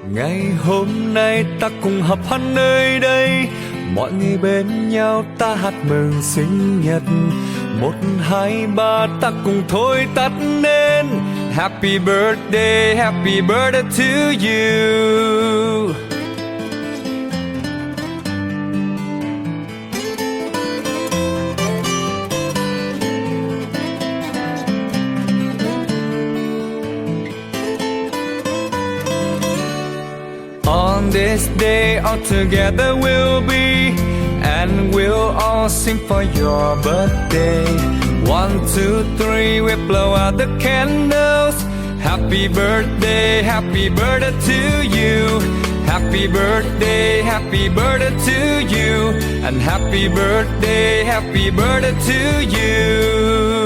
Ngày hôm nay ta cùng họp hắn nơi đây, mọi người bên nhau ta hát mừng sinh nhật. 1, 2, 3 ta cùng thôi tắt nên Happy birthday to you. On this day all together we'll be, and we'll all sing for your birthday. 1, 2, 3 we blow out the candles. Happy birthday to you. Happy birthday to you. And happy birthday to you.